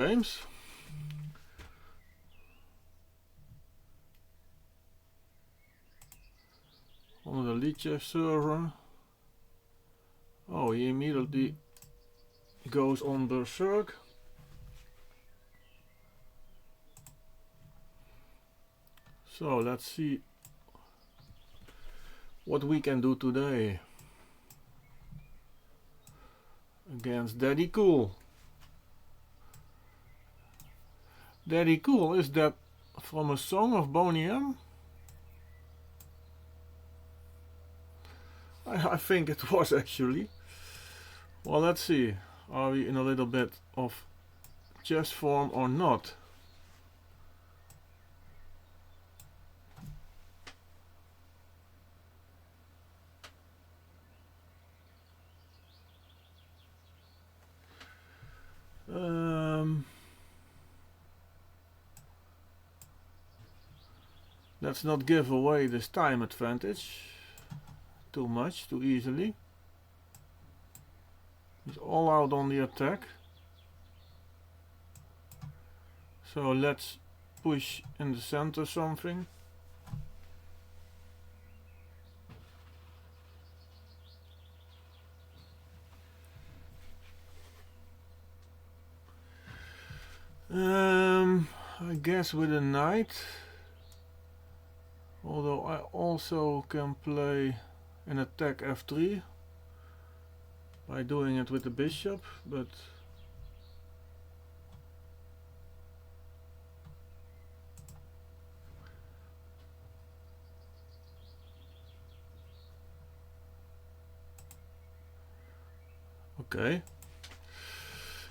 games. On the lead chef server. Oh, he immediately goes on berserk. So let's see what we can do today against Daddy Cool. Daddy Cool, is that from a song of Boney M? I think it was actually. Well, let's see. Are we in a little bit of chess form or not? Let's not give away this time advantage too much, too easily. He's all out on the attack. So let's push in the center something. I guess with a knight. Although I also can play an attack f3 by doing it with the bishop, but okay.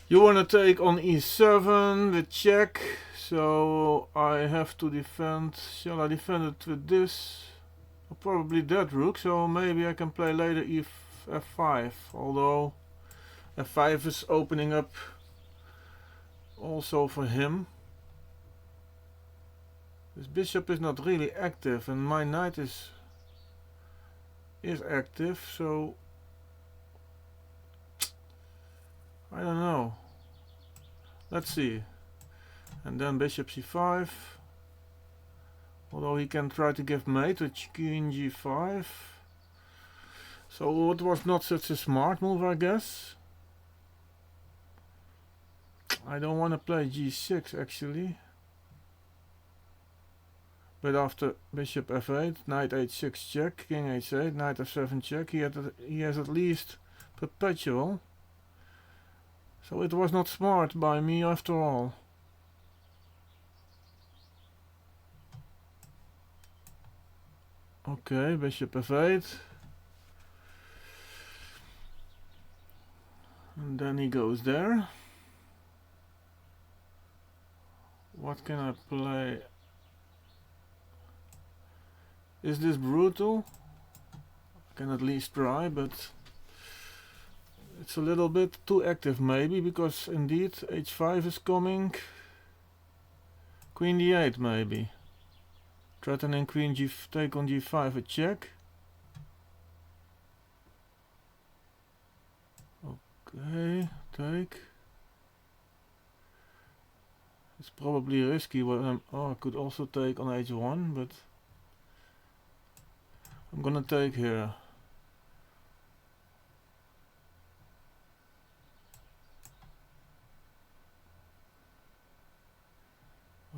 You wanna take on e7 with check, so I have to defend. Shall I defend it with this? Or probably that rook, so maybe I can play later f5, although f5 is opening up also for him. This bishop is not really active and my knight is active, so I don't know. Let's see. And then bishop c5. Although he can try to give mate with queen g5. So it was not such a smart move, I guess. I don't want to play g6 actually. But after bishop f8, knight h6 check, king h8, knight f7 check, he has at least perpetual. So it was not smart by me after all. Okay, bishop f8. And then he goes there. What can I play? Is this brutal? I can at least try, but it's a little bit too active maybe, because indeed h5 is coming. Queen d8 maybe. Threatening queen take on g5 a check. Okay, take. It's probably risky. Oh, I could also take on h1, but I'm gonna take here.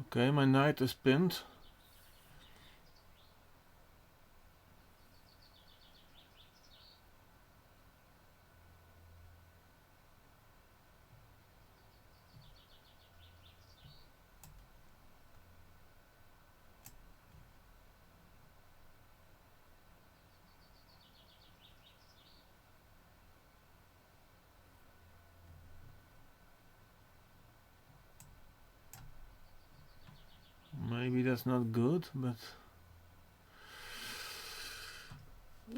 Okay, my knight is pinned. Maybe that's not good, but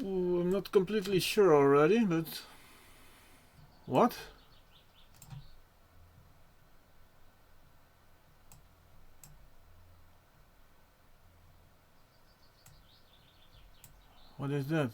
ooh, I'm not completely sure already, but what? What is that?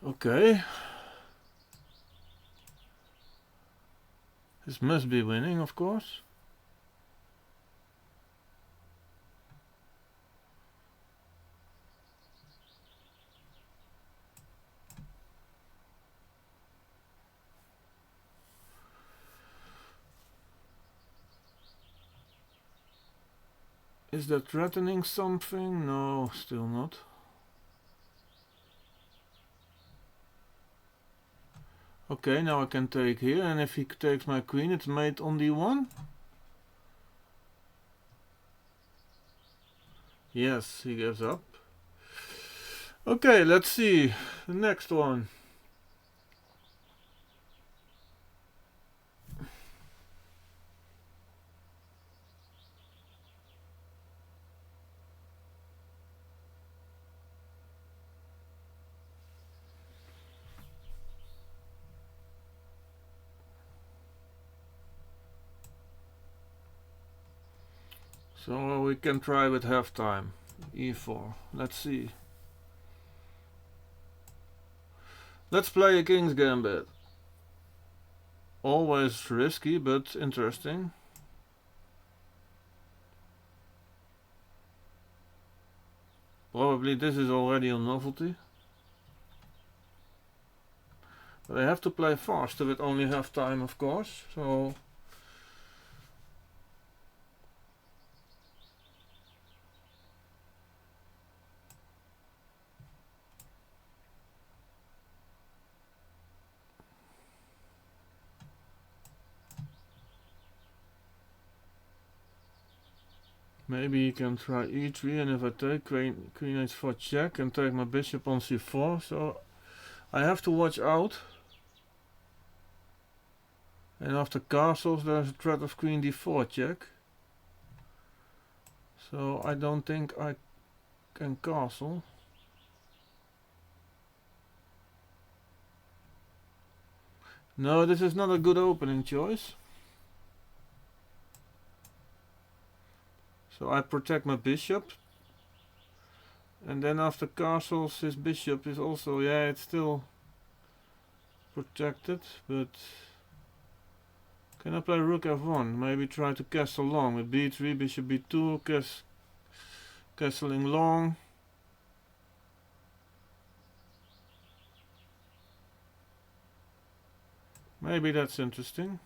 Okay. This must be winning, of course. Is that threatening something? No, still not. Okay, now I can take here, and if he takes my queen, it's mate on d1. Yes, he gives up. Okay, let's see the next one. So we can try with halftime. e4. Let's see. Let's play a king's gambit. Always risky, but interesting. Probably this is already a novelty. But I have to play faster with only half time, of course. So maybe you can try e3, and if I take queen h4 check and take my bishop on c4, so I have to watch out. And after castles there's a threat of queen d4 check. So I don't think I can castle. No, this is not a good opening choice. So I protect my bishop. And then after castles his bishop is also, yeah, it's still protected, but can I play rook f1? Maybe try to castle long with b3, bishop b2, castling long. Maybe that's interesting.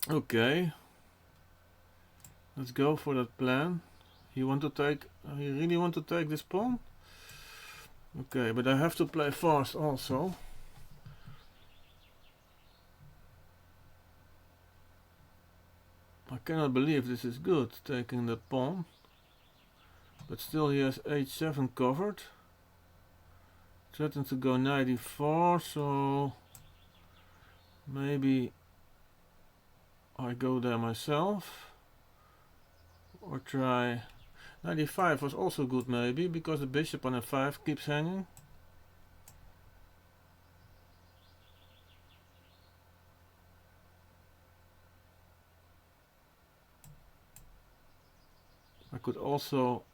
Okay, let's go for that plan. He really want to take this pawn? Okay, but I have to play fast also. I cannot believe this is good, taking that pawn. But still he has h7 covered. Threatens to go knight e4, so maybe I go there myself. Or try knight e5 was also good maybe, because the bishop on f5 keeps hanging. I could also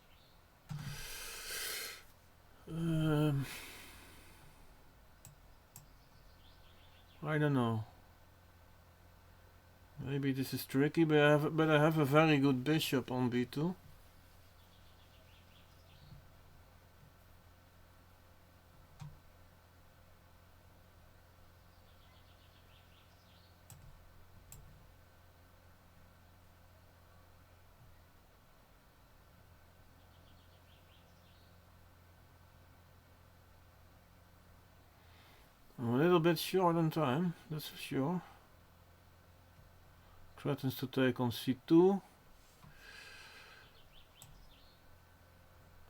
I don't know. Maybe this is tricky, but I have a very good bishop on b2. I'm a little bit short on time, that's for sure. Threatens to take on c2.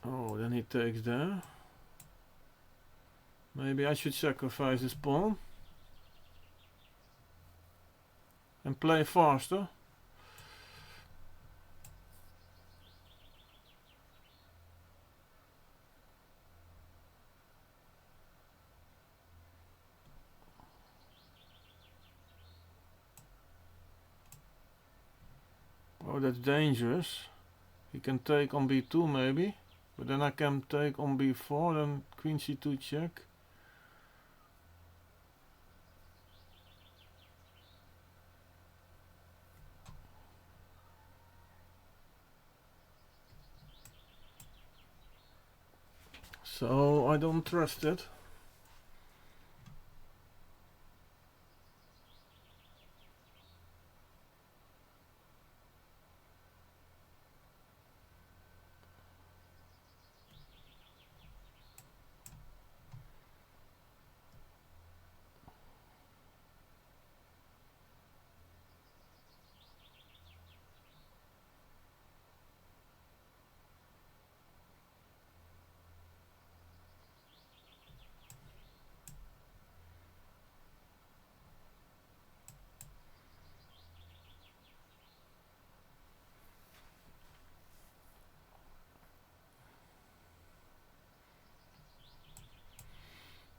Oh, then he takes there. Maybe I should sacrifice this pawn and play faster. Oh, that's dangerous. He can take on b2 maybe, but then I can take on b4, then queen c2 check. So I don't trust it.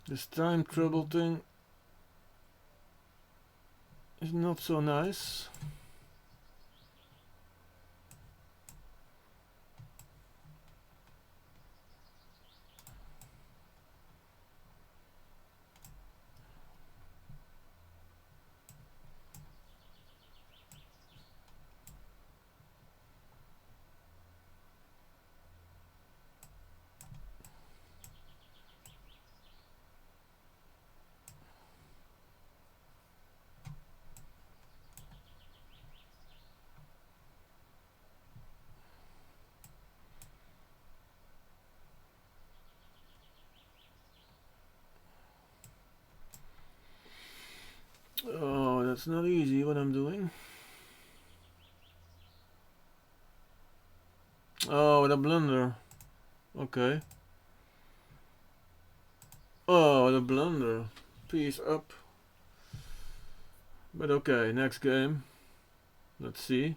This time trouble thing is not so nice. Oh, that's not easy what I'm doing. Oh, what a blunder. Okay. Oh, what a blunder. Piece up. But okay, next game. Let's see.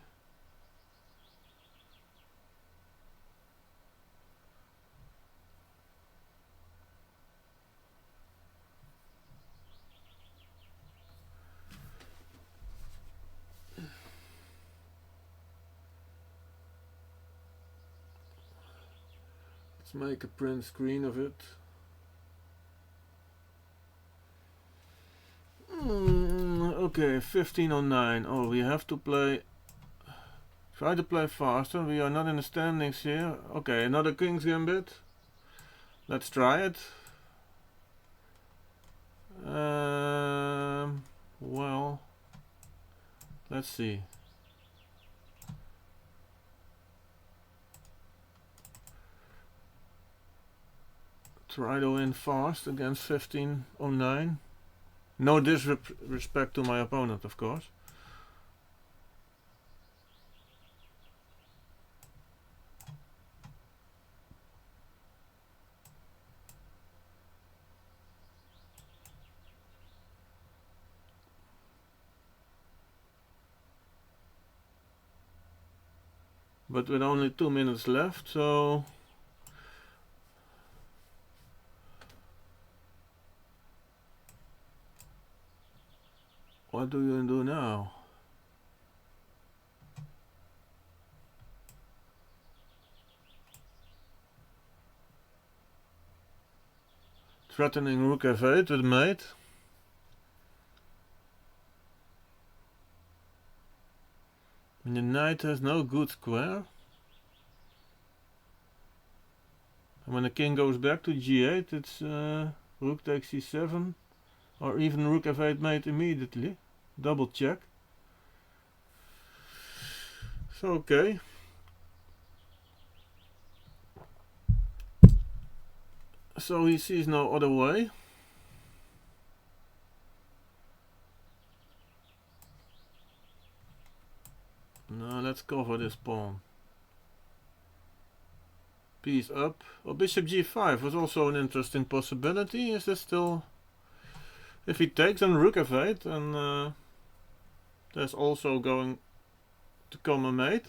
Let's make a print screen of it. Okay, 1509. Oh, we have to play. Try to play faster. We are not in the standings here. Okay, another King's Gambit. Let's try it. Well, let's see. Try to win fast against 1509. No disrespect to my opponent, of course. But with only 2 minutes left, so what do you do now? Threatening rook f8 with mate. And the knight has no good square. And when the king goes back to g8, it's rook takes c7, or even rook f8 mate immediately. Double check. So okay. So he sees no other way. Now let's cover this pawn. Piece up. Well, bishop g5 was also an interesting possibility. Is this still... If he takes then rook f8, and there's also going to come a mate.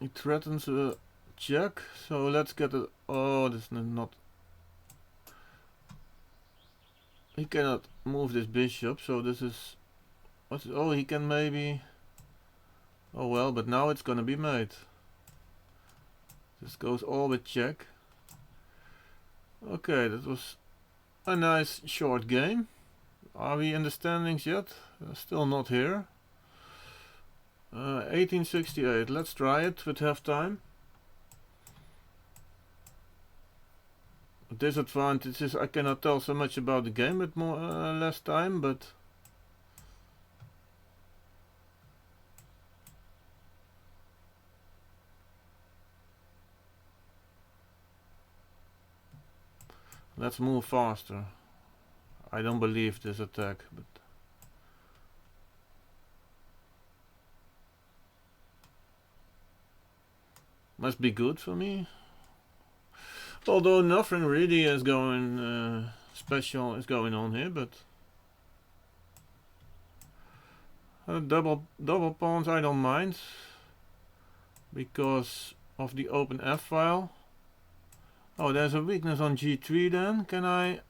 He threatens a check, so let's get a... Oh, this is not... He cannot move this bishop, so this is Oh, he can maybe... Oh well, but now it's gonna be mate. This goes all with check. Okay, that was a nice short game. Are we in the standings yet? Still not here. 1868. Let's try it with half time. Disadvantage is I cannot tell so much about the game with more less time, but let's move faster. I don't believe this attack, but must be good for me. Although nothing really is going special is going on here, but double pawns I don't mind because of the open F file. Oh, there's a weakness on G3 then. Can I?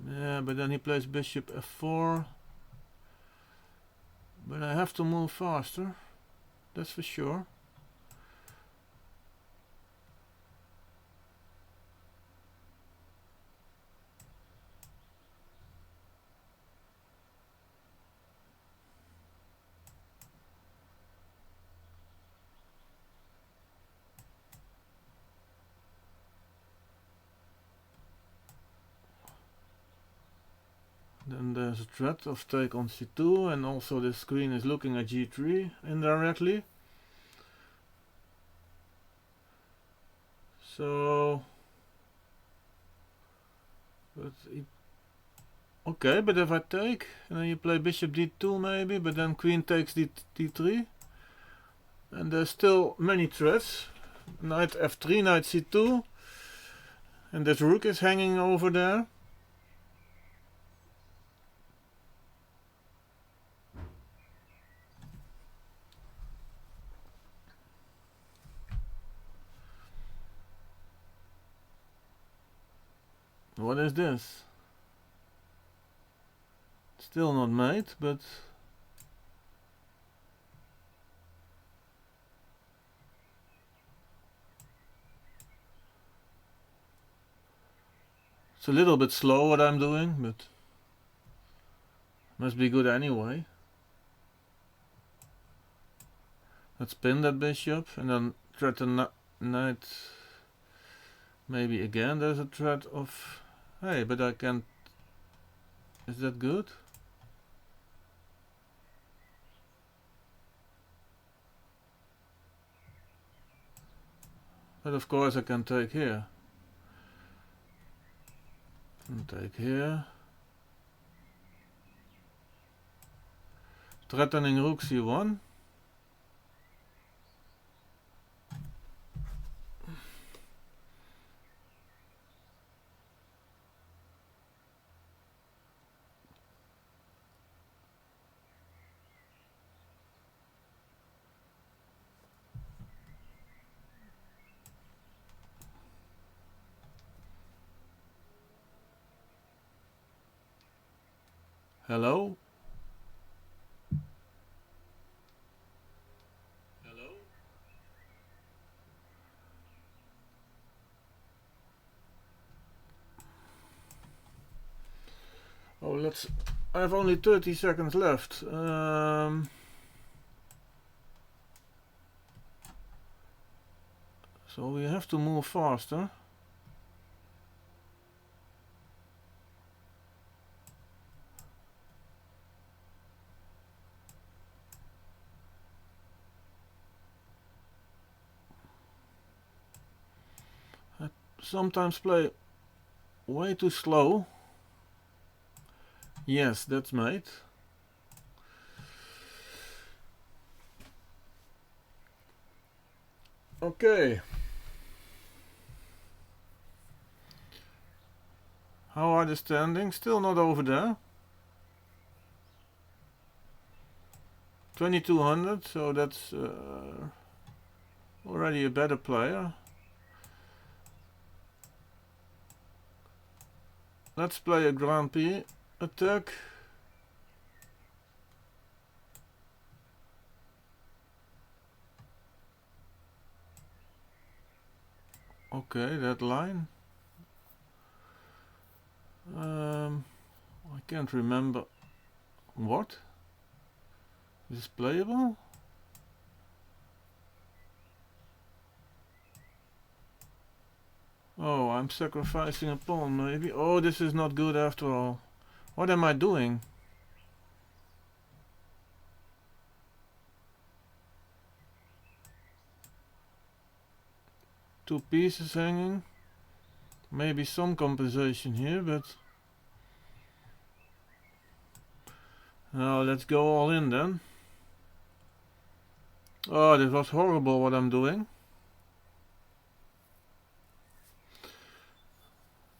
Yeah, but then he plays bishop F4. But I have to move faster. That's for sure. Then there's a threat of take on C2, and also the screen is looking at G3 indirectly. So, but okay, but if I take, and then you play bishop D2 maybe, but then queen takes D3, and there's still many threats. Knight F3, knight C2, and this rook is hanging over there. What is this? Still not mate, but it's a little bit slow what I'm doing, but must be good anyway. Let's pin that bishop and then threaten knight. Maybe again there's a threat of... Hey, but I can't... Is that good? But of course I can take here. And take here. Threatening rook C1. Hello? Hello? Oh, let's... I have only 30 seconds left. So we have to move faster. Sometimes play way too slow. Yes, that's mate. Okay. How are the standings? Still not over there. 2200, so that's already a better player. Let's play a Grand Prix attack. Okay, that line. I can't remember. What? Is this playable? Oh, I'm sacrificing a pawn maybe. Oh, this is not good after all. What am I doing? Two pieces hanging. Maybe some compensation here, but... Now let's go all in then. Oh, this was horrible what I'm doing.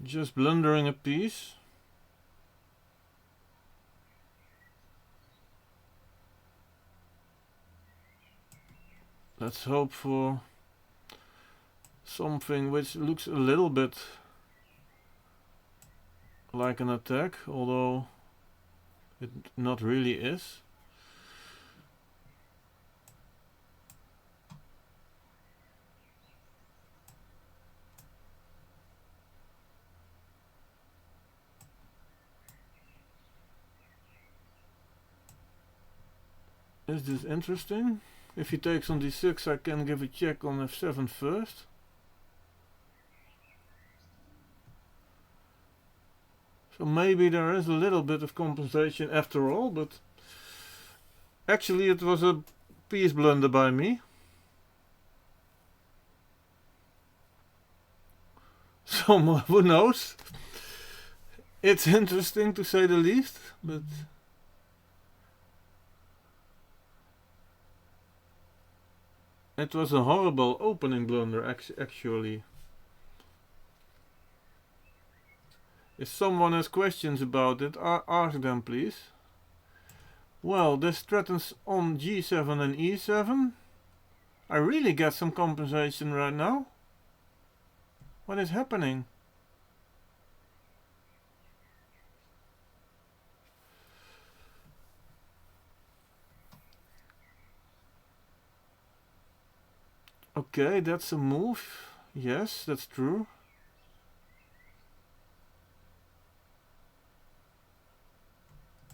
Just blundering a piece. Let's hope for something which looks a little bit like an attack, although it not really is. Is this interesting? If he takes on d6, I can give a check on f7 first. So maybe there is a little bit of compensation after all, but actually it was a piece blunder by me. So who knows? It's interesting to say the least, but it was a horrible opening blunder actually. If someone has questions about it, ask them please. Well, this threatens on g7 and e7. I really get some compensation right now. What is happening? Okay, that's a move. Yes, that's true.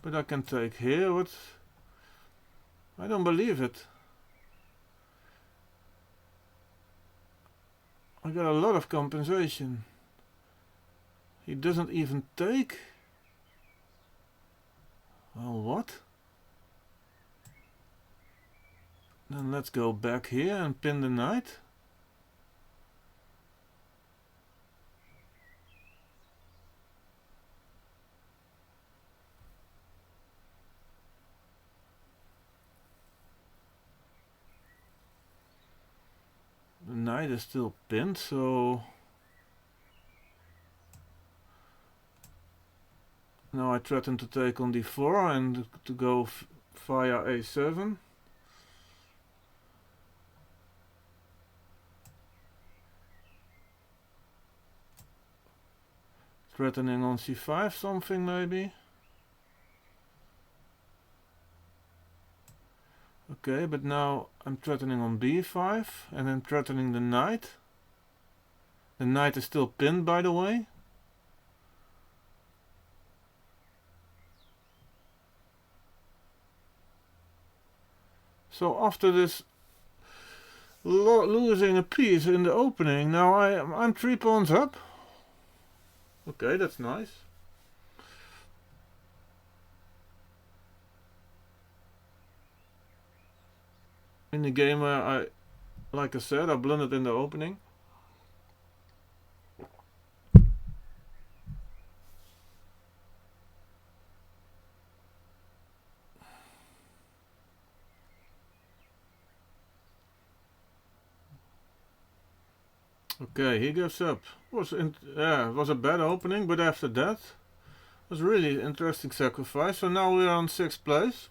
But I can take here. What? I don't believe it. I got a lot of compensation. He doesn't even take. Well, what? Then let's go back here and pin the knight. The knight is still pinned, so now I threaten to take on d4 and to go via a7. Threatening on c5 something maybe. Okay, but now I'm threatening on b5 and then threatening the knight. The knight is still pinned, by the way. So after this losing a piece in the opening, now I'm 3 pawns up. Okay, that's nice. In the game where like I said, I blundered in the opening. Okay, he gives up. It was a bad opening, but after that, it was really interesting sacrifice. So now we're on 6th place.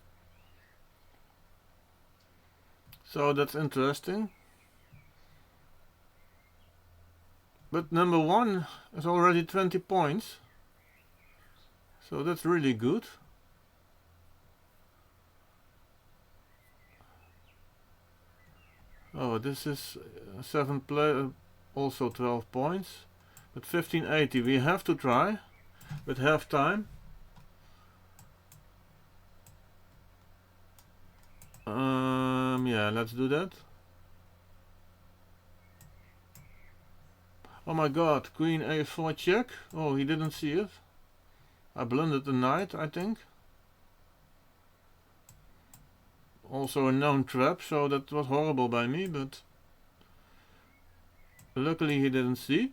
So that's interesting. But number 1 is already 20 points. So that's really good. Oh, this is 7 play, also 12 points. But 1580, we have to try with half time. Yeah, let's do that. Oh my god, Queen A4 check. Oh, he didn't see it. I blundered the knight, I think. Also a known trap, so that was horrible by me, but luckily he didn't see.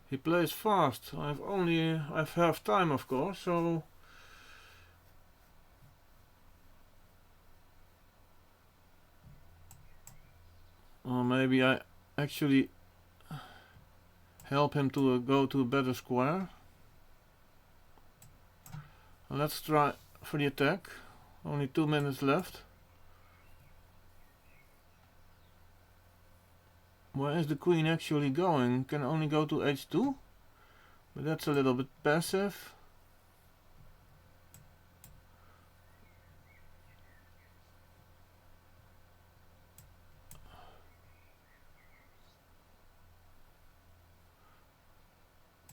He plays fast. I've half time, of course, so or maybe I actually help him to go to a better square. Let's try for the attack. Only 2 minutes left. Where is the queen actually going? Can only go to h2? But that's a little bit passive.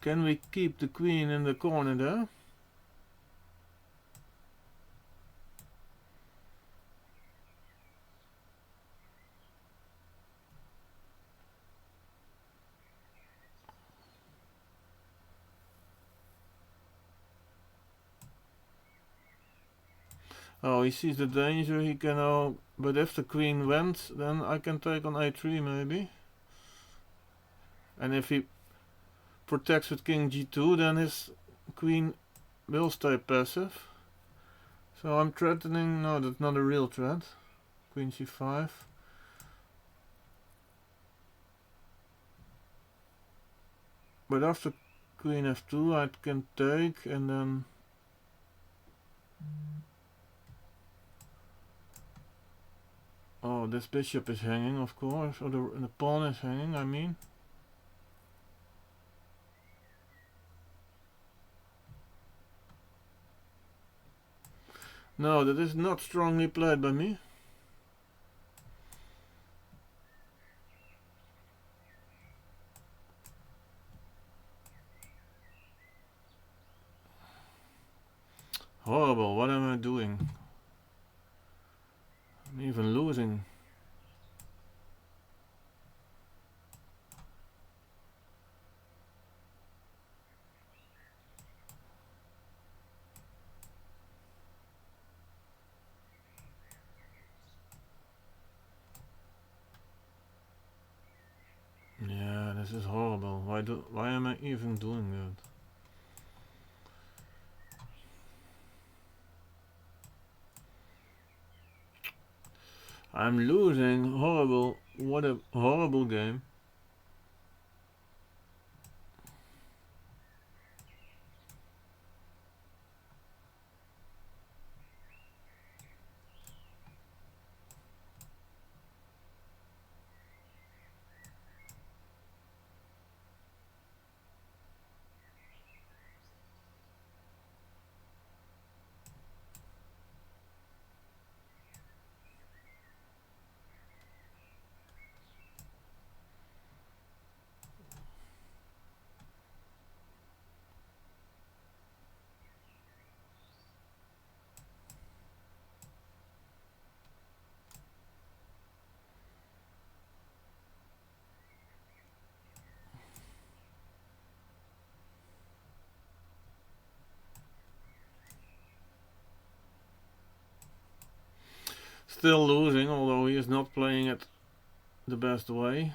Can we keep the queen in the corner there? Oh, he sees the danger, he can but if the queen went, then I can take on a3 maybe. And if he protects with king g2, then his queen will stay passive. So I'm threatening, no, that's not a real threat. Queen c5. But after queen f2 I can take and then oh, this bishop is hanging, of course, or the pawn is hanging, I mean. No, that is not strongly played by me. Horrible, what am I doing? I'm even losing. Yeah, this is horrible. Why am I even doing that? I'm losing. Horrible. What a horrible game. Still losing, although he is not playing it the best way.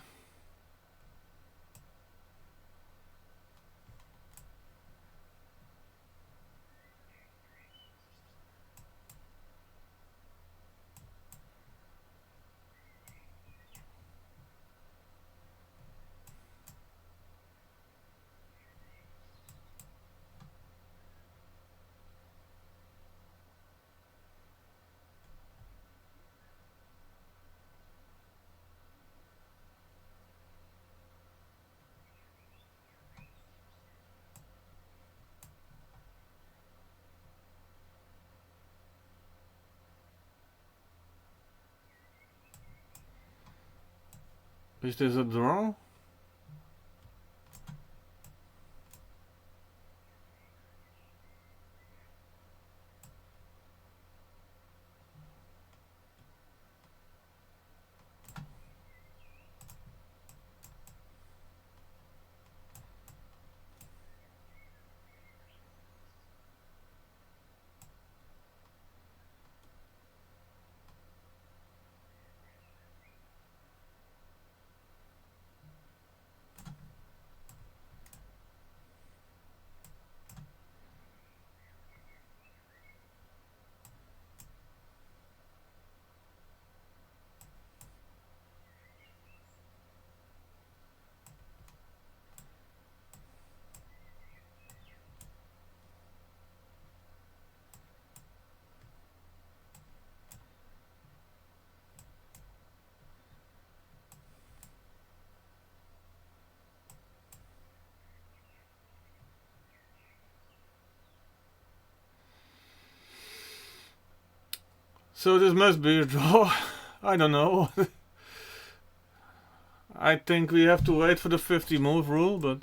Is this a draw? So this must be a draw. I don't know. I think we have to wait for the 50 move rule, but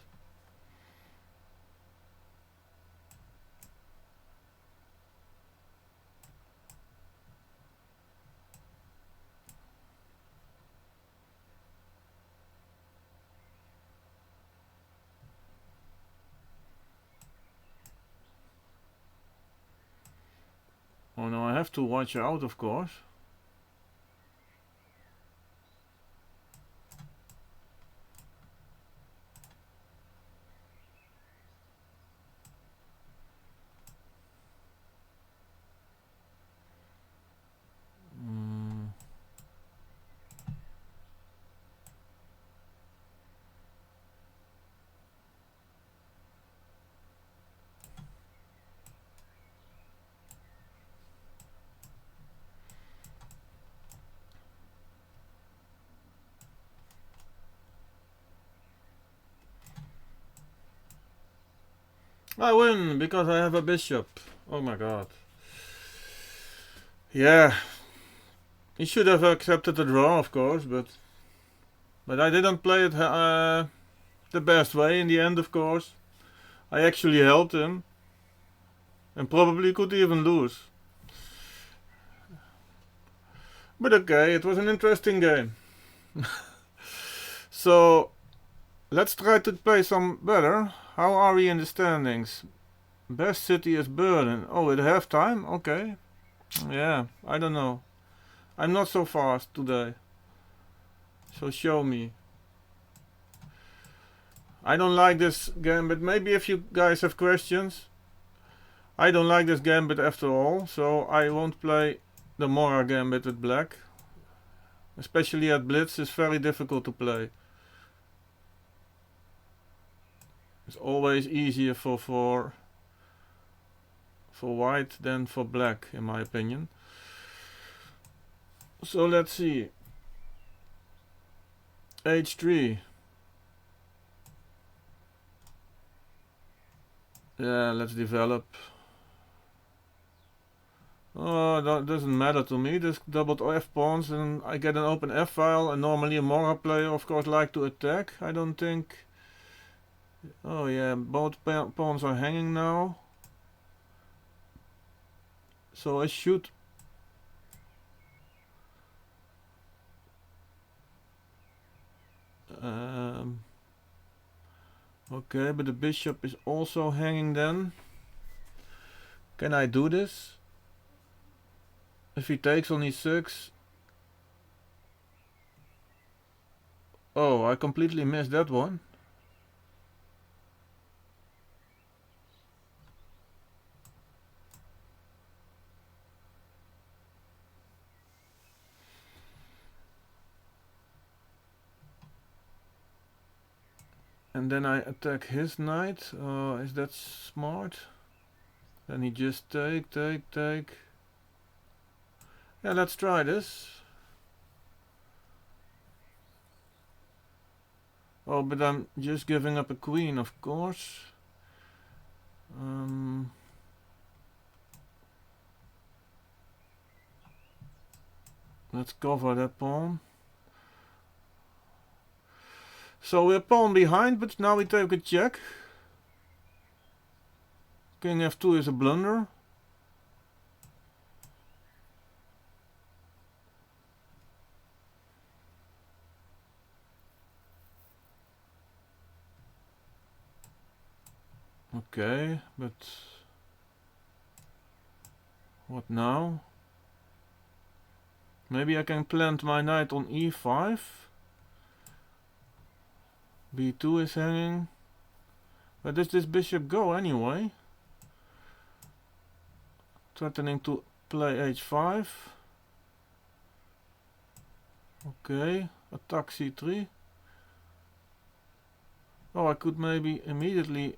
oh no, I have to watch out, of course. I win because I have a bishop. Oh my god. Yeah. He should have accepted the draw, of course, but I didn't play it the best way in the end, of course. I actually helped him and probably could even lose. But okay, it was an interesting game. So let's try to play some better. How are we in the standings? Best city is Berlin. Oh, at halftime? Okay. Yeah, I don't know. I'm not so fast today. So show me. I don't like this gambit. Maybe if you guys have questions. I don't like this gambit after all, so I won't play the Mora gambit with black. Especially at Blitz, it's very difficult to play. It's always easier for white than for black, in my opinion. So let's see. H3. Yeah, let's develop. Oh, that doesn't matter to me. This doubled F pawns and I get an open F file, and normally a Mora player of course like to attack. I don't think... Oh yeah, both pawns are hanging now. So I should... Okay, but the bishop is also hanging then. Can I do this? If he takes on e6... Oh, I completely missed that one. And then I attack his knight. Is that smart? Then he just take. Yeah, let's try this. Oh, but I'm just giving up a queen, of course. Let's cover that pawn. So we're pawn behind, but now we take a check. King f2 is a blunder. Okay, but what now? Maybe I can plant my knight on e5. b2 is hanging. Where does this bishop go anyway? Threatening to play h5. Okay, attack c3. Oh, I could maybe immediately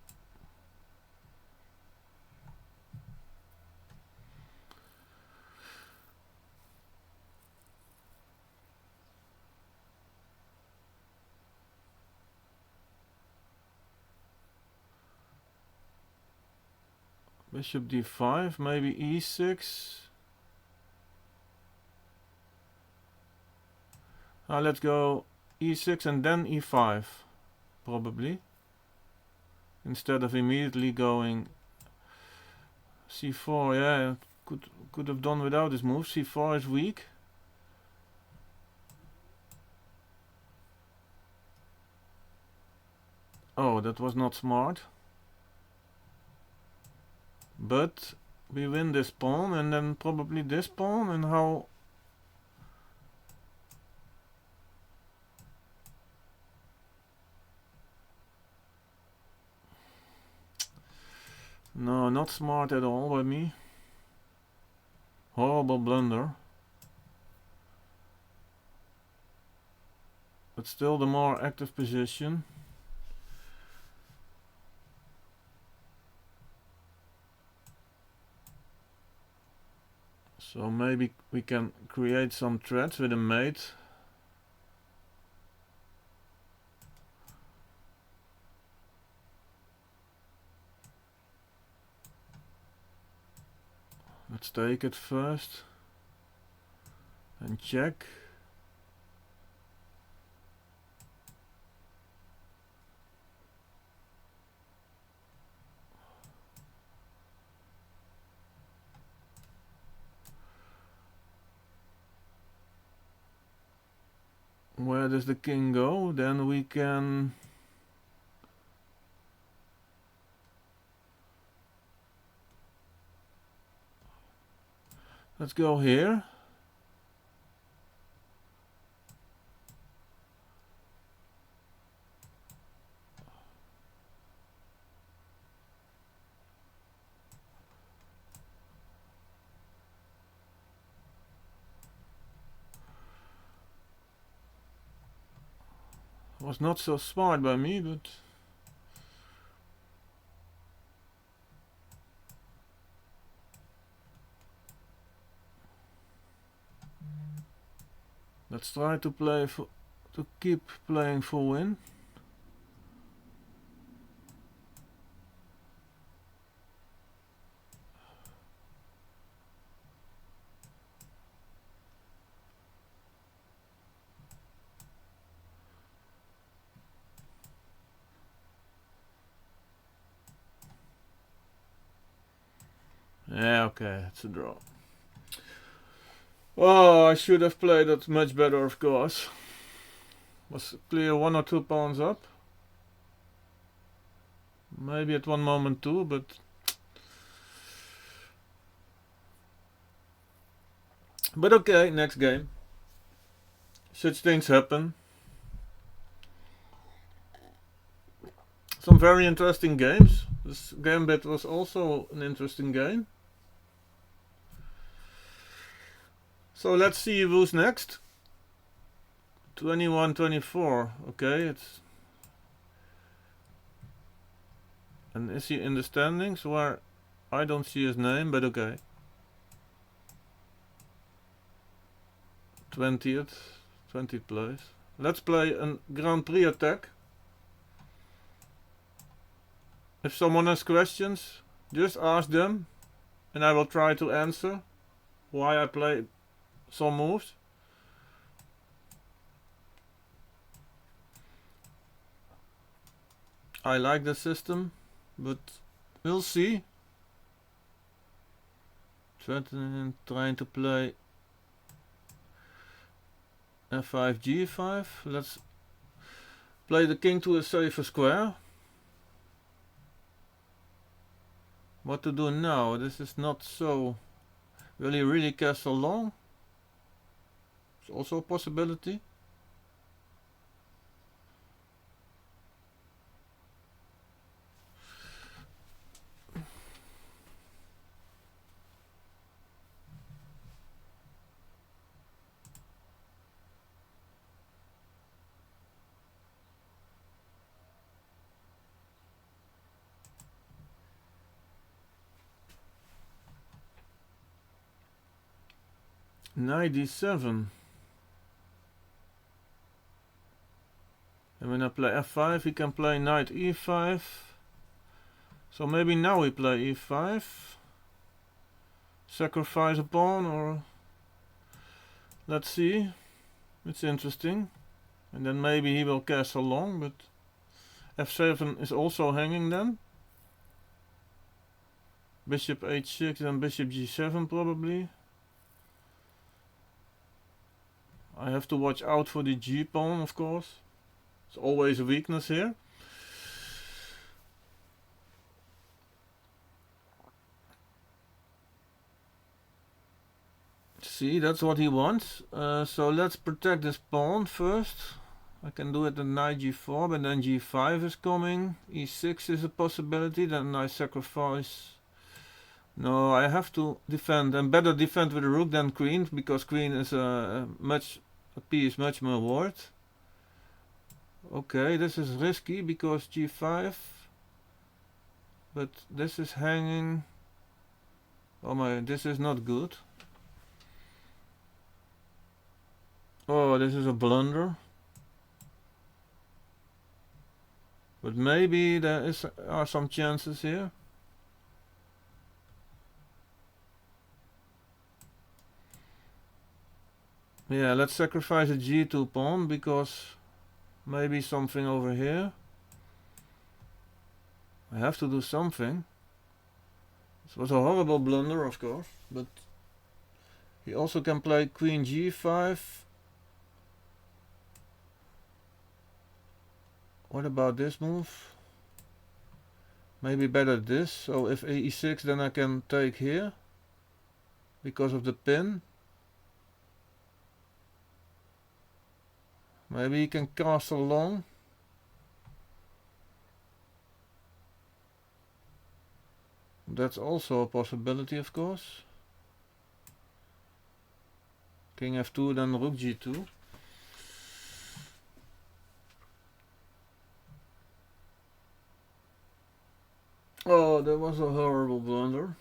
bishop d5, maybe e6. Let's go e6 and then e5, probably. Instead of immediately going c4. Yeah, could have done without this move. c4 is weak. Oh, that was not smart. But we win this pawn and then probably this pawn, and how... No, not smart at all by me. Horrible blunder. But still the more active position. So maybe we can create some threats with a mate. Let's take it first. And check. Where does the king go? Then we can... Let's go here. Was not so smart by me, but... Let's try to play for... to keep playing for win. Yeah, okay, it's a draw. Oh, I should have played it much better, of course. Was clear 1 or 2 pawns up. Maybe at one moment too, but... But okay, next game. Such things happen. Some very interesting games. This gambit was also an interesting game. So let's see who's next. 21-24. Okay, it's... And is he in the standings? Where I don't see his name, but okay. 20th place. Let's play a Grand Prix attack. If someone has questions, just ask them and I will try to answer why I play some moves. I like the system, but we'll see. Trying to play f5 g5. Let's play the king to a safer square. What to do now? This is not so. Will he really castle long? It's also a possibility. Knight d7. And when I play f5, he can play knight e5. So maybe now we play e5. Sacrifice a pawn, or let's see. It's interesting. And then maybe he will castle long, but f7 is also hanging then. Bishop h6 and bishop g7 probably. I have to watch out for the g pawn, of course. It's always a weakness here. See, that's what he wants. So let's protect this pawn first. I can do it at knight g4, but then g5 is coming. e6 is a possibility, then I sacrifice. No, I have to defend, and better defend with a rook than queen, because queen is a piece much more worth. Okay, this is risky because g5, but this is hanging. Oh my, this is not good. Oh, this is a blunder. But maybe there are some chances here. Yeah, let's sacrifice a g2 pawn, because maybe something over here. I have to do something. This was a horrible blunder, of course, but he also can play queen g5. What about this move? Maybe better this. So if e6, then I can take here because of the pin. Maybe he can castle long. That's also a possibility, of course. King f2, then rook g2. Oh, that was a horrible blunder.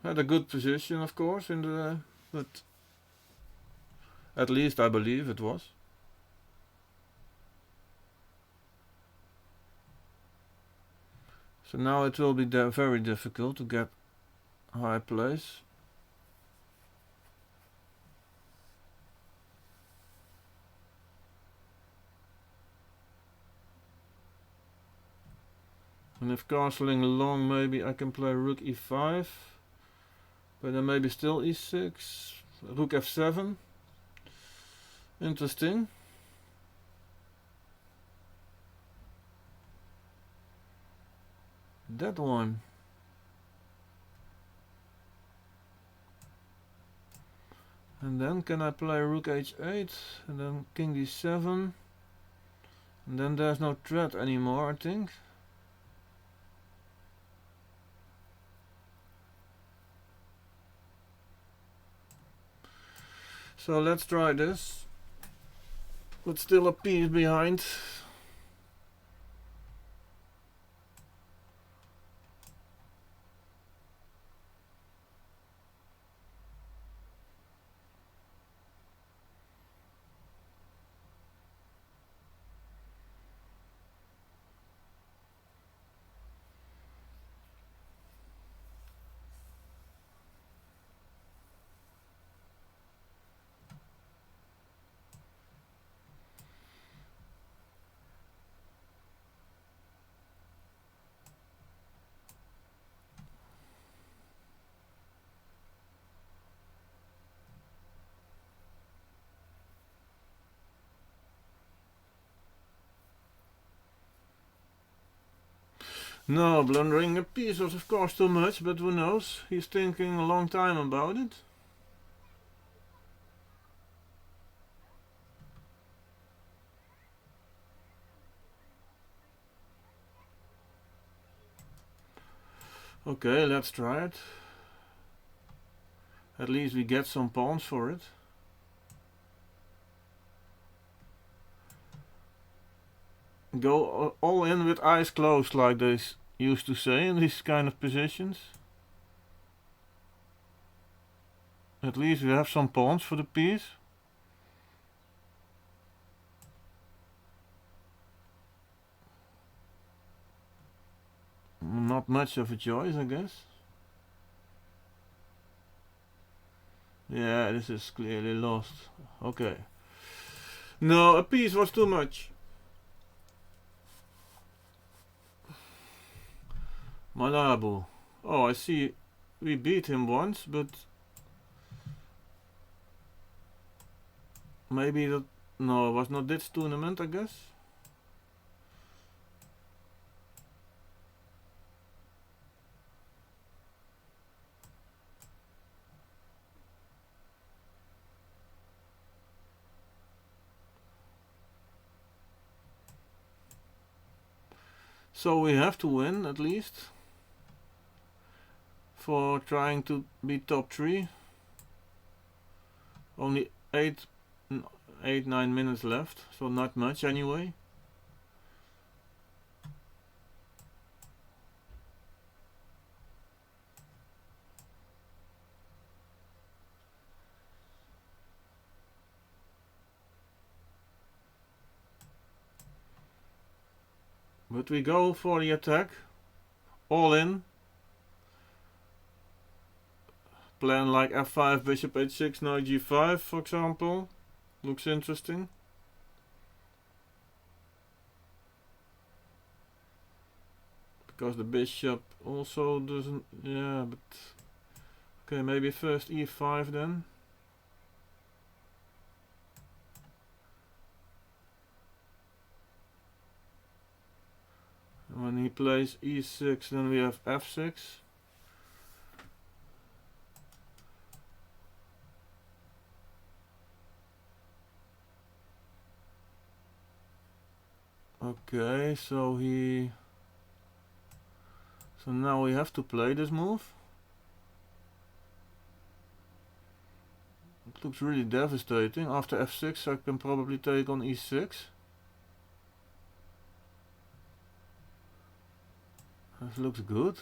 Had a good position, of course, in the, but at least I believe it was. So now it will be very difficult to get high place. And if castling long, maybe I can play rook e5, but then maybe still e6, rook f7. Interesting. That one. And then can I play rook h8 and then king d7, and then there's no threat anymore, I think. So let's try this. But still a piece behind. No, blundering a piece was of course too much, but who knows? He's thinking a long time about it. Okay, let's try it. At least we get some pawns for it. Go all in with eyes closed, like they used to say in these kind of positions. At least we have some pawns for the piece. Not much of a choice, I guess. Yeah, this is clearly lost. Okay. No, a piece was too much. Malabo. Oh, I see. We beat him once, but maybe that. No, it was not this tournament, I guess. So we have to win at least for trying to be top 3. Only 9 minutes left, so not much anyway. But we go for the attack, all in. Plan like f5, bishop h6, knight g5 for example. Looks interesting. Because the bishop also doesn't, yeah, but okay, maybe first e5 then. And when he plays e6, then we have f6. Okay, so now we have to play this move. It looks really devastating. After f6 I can probably take on e6. This looks good.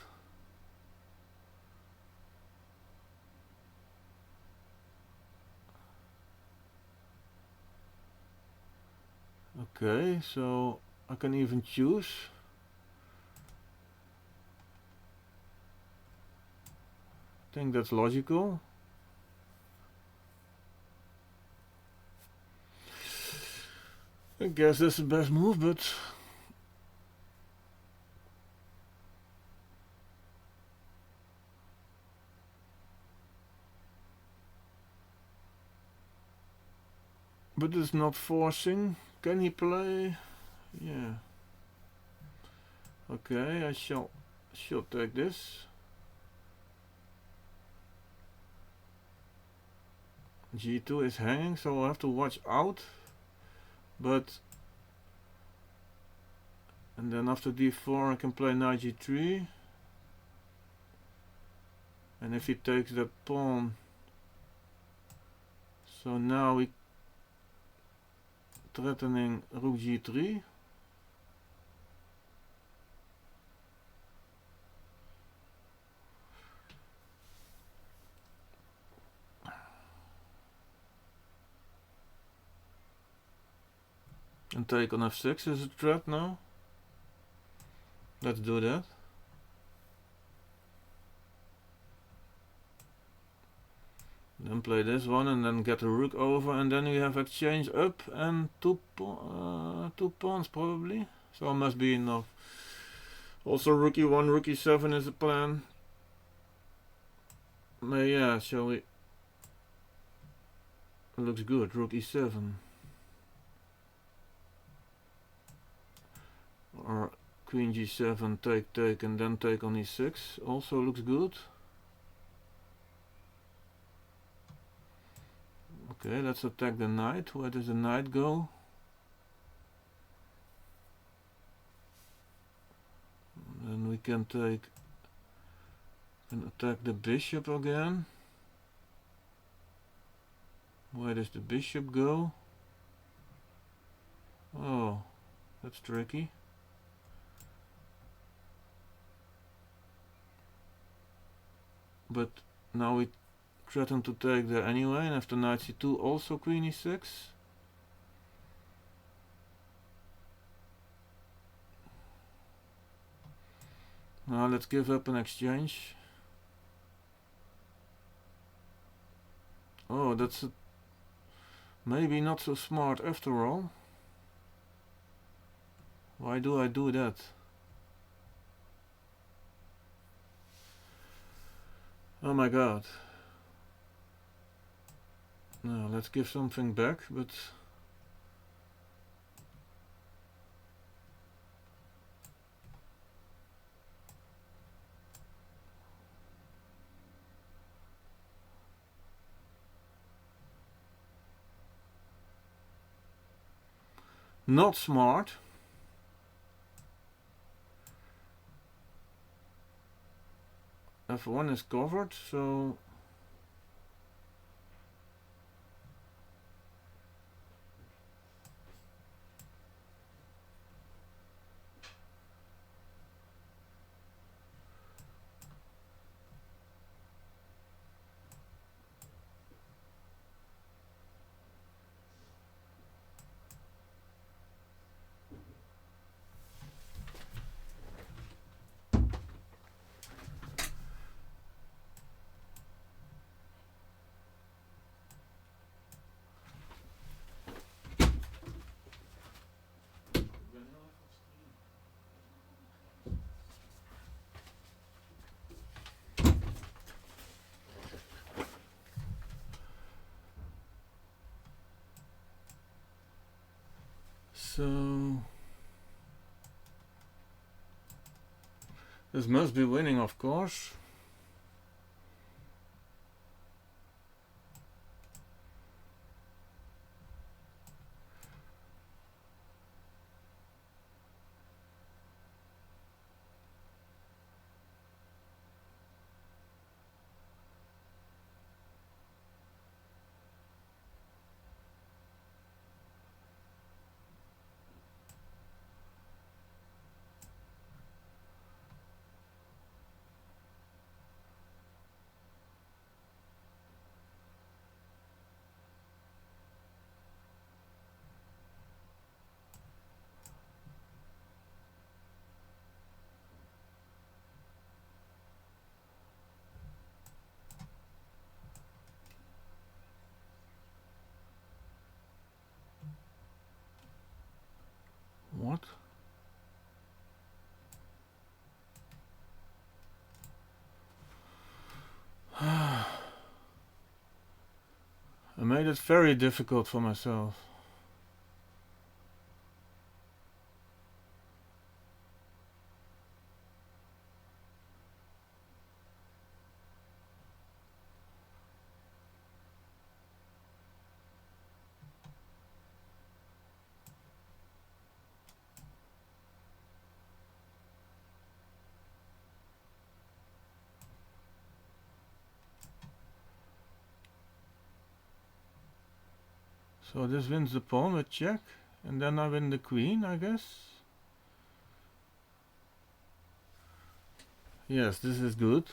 Okay, so I can even choose. I think that's logical. I guess that's the best move, but it's not forcing. Can he play? Yeah. Okay, I shall take this. G2 is hanging, so I'll have to watch out. But and then after d4 I can play knight g3. And if he takes the pawn, so now we threatening rook g3. And take on f6 is a threat now. Let's do that. Then play this one and then get the rook over, and then we have exchange up and two pawns probably. So must be enough. Also rook e1, rook e7 is a plan. But yeah, shall we? Looks good, rook e7. Or Queen g7, take, and then take on e6 also looks good. Okay, let's attack the knight. Where does the knight go? Then we can take and attack the bishop again. Where does the bishop go? Oh, that's tricky. But now we threaten to take there anyway, and after knight c2 also queen e6. Now let's give up an exchange. Oh, that's maybe not so smart after all. Why do I do that? Oh my god. Now let's give something back, but not smart. F1 is covered, so this must be winning, of course. What? I made it very difficult for myself. So this wins the pawn with check, and then I win the queen, I guess. Yes, this is good.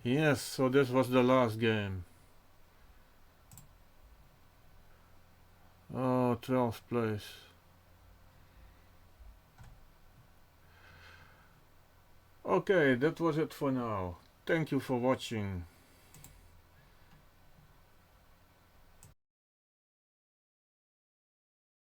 Yes, so this was the last game. Oh, 12th place. Okay, that was it for now. Thank you for watching.